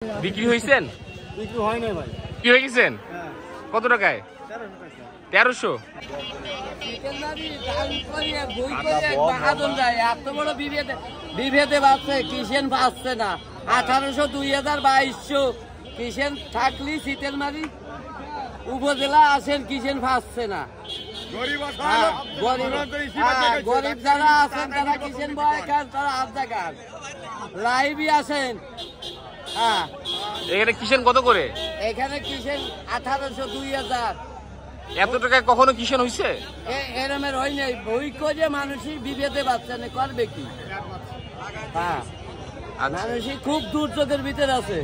বিক্রি হয়েছেন? বিক্রি হয় না ভাই। কি হয়ে গেছেন? কত টাকায়? 1300। বিভেদে বাঁচছে, কিষেন বাঁচছে না। 1800, 2000, 2200 কিষেন থাকলি শীতেল মারি উপজেলা আসেন, কিষেন বাঁচছে না। গরিব যারা আছেন তারা কিষেন বয় খান, তারা আধা খান। লাইভই আসেন। হ্যাঁ, এখানে কিষেন কত করে? এখানে কিষেন 1800, 2000। এত টাকায় কখনো কিষেন হয়েছে? এরমের হয় নাই। বই করে মানুষই বিভেদে বাচ্চা নেই, করবে কি? হ্যাঁ, মানুষই খুব দুর্যোগের ভিতরে আছে।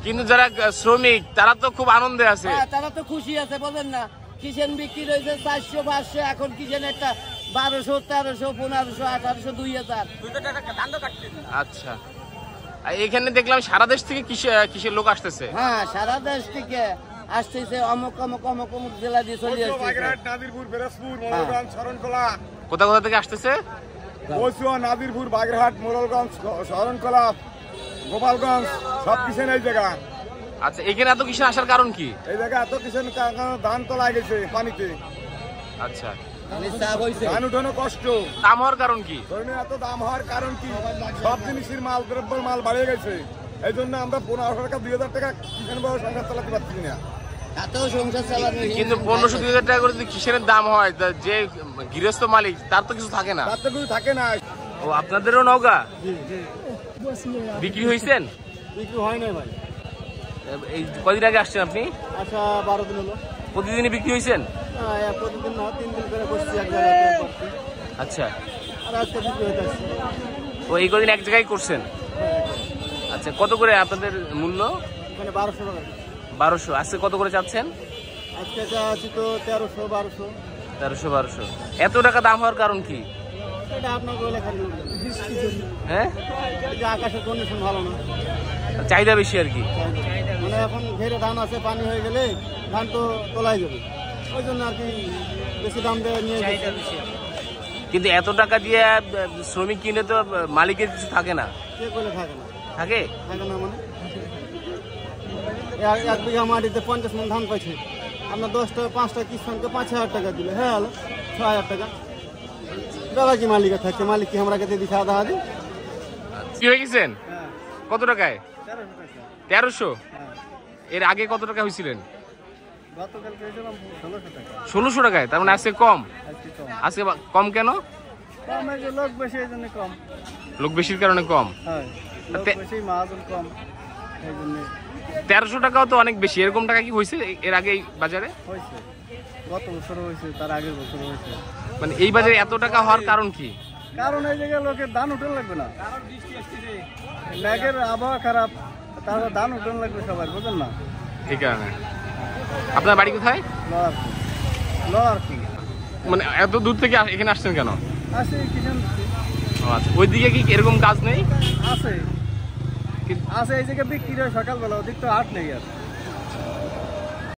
কিন্তু যারা শ্রমিক তারা তো খুব আনন্দে আছে। তারা তো খুশি আছে, বলেন না। কিষেন বিক্রি রয়েছে 400, 500, এখন কিষেন একটা 1200, 1300, 1500, 1800, 2000। আচ্ছা, এখানে দেখলাম সারা দেশ থেকে কিসের লোক আসতেছে। হ্যাঁ, সারা দেশ থেকে আসতেছে। অমুক অমুক অমুক অমুক জেলা দিয়ে চলে আসছে। কোথা কোথা থেকে আসতেছে? নাদিরপুর, বাগেরহাট, মোড়লগঞ্জ, শরণখোলা, গোপালগঞ্জ, সব কিষেন এই জায়গা। আচ্ছা, এখানে এত কিষেন আসার কারণ কি? এই জায়গা এত কিষেন ধান তোলা গেছে পানিতে। আচ্ছা, ধান উঠানো কষ্ট। দাম হওয়ার কারণ কি? এত দাম হওয়ার কারণ কি? সব জিনিসের মাল দ্রব্য মাল বাড়িয়ে গেছে। এই জন্য আমরা 1500 টাকা, 2000 টাকা কিষেন বড় সংসার চালাতে পারছি না। কিন্তু 1500, 2000 টাকা করে যদি কিষেনের দাম হয়, যে গৃহস্থ মালিক তার তো কিছু থাকে না। তার তো কিছু থাকে না। ও, আপনাদেরও নওগাঁ? বিক্রি হয়েছেন? বিক্রি হয় না ভাই। এই কদিন আগে আসছেন আপনি? আচ্ছা, 12 দিন হলো। প্রতিদিনই বিক্রি হয়েছেন? প্রতিদিন না, 3 দিন করে বসছি এক জায়গায়। আচ্ছা, আর আজকে বিক্রি হয়ে যাচ্ছে। ও, এই কদিন এক জায়গায় করছেন? আচ্ছা, কত করে আপনাদের মূল্য? এখানে 1200 টাকা। 1200। আজকে কত করে চাচ্ছেন? আজকে চাচ্ছি তো 1300, 1200। 1300, 1200। এত টাকা দাম হওয়ার কারণ কি? এটা আপনাকে বলে খালি হ্যাঁ, আকাশের কন্ডিশন ভালো না, চাহিদা বেশি আর কি। মানে এখন ঘেরে ধান আছে, পানি হয়ে গেলে ধান তো তোলাই যাবে, ওই জন্য আর কি বেশি দাম দিয়ে নিয়ে যাচ্ছে। কিন্তু এত টাকা দিয়ে শ্রমিক কিনে তো মালিকের কিছু থাকে না। কে করলে থাকে না? থাকে থাকে না মানে 1 বিঘা মাটিতে 50 মণ ধান পাইছে। আপনার 10টা 5টা কিষানকে 5000 টাকা দিলে, হ্যাঁ 6000 টাকা। দাদা কি মালিকের থাকছে? মালিক কি আমরা দিয়ে দিচ্ছে আধা আধি? কি হয়ে গেছেন? কত টাকায়? 1300। এর আগে কত টাকা হয়েছিলেন? গতকালকে হয়েছিলাম 1600 টাকা। 1600 টাকায়? তার মানে আজকে কম। আজকে কম কেন? কম, এই যে লোক বেশি, এই জন্য কম। লোক বেশির কারণে কম? হ্যাঁ, লোক বেশি, মাহাজন কম, এই জন্য। 1300 টাকাও তো অনেক বেশি। এরকম টাকা কি হয়েছে এর আগে এই বাজারে? হয়েছে, গত বছর হয়েছে, তার আগের বছর হয়েছে। মানে এই বাজারে এত টাকা হওয়ার কারণ কি? কারণ এই জায়গায় লোকের ধান উঠান লাগবে না, ম্যাগের আবহাওয়া খারাপ, তারপর ধান উঠান লাগবে সবার, বুঝলেন না? এই কারণে। আপনার বাড়ি কোথায়? লড়ারপুর। মানে এত দূর থেকে এখানে আসছেন কেন? আছে কিষান। আচ্ছা, ওইদিকে কি এরকম কাজ নেই? আছে, এই জায়গায় বিক্রি হয় সকালবেলা, ওদিক তো হাট নেই আর।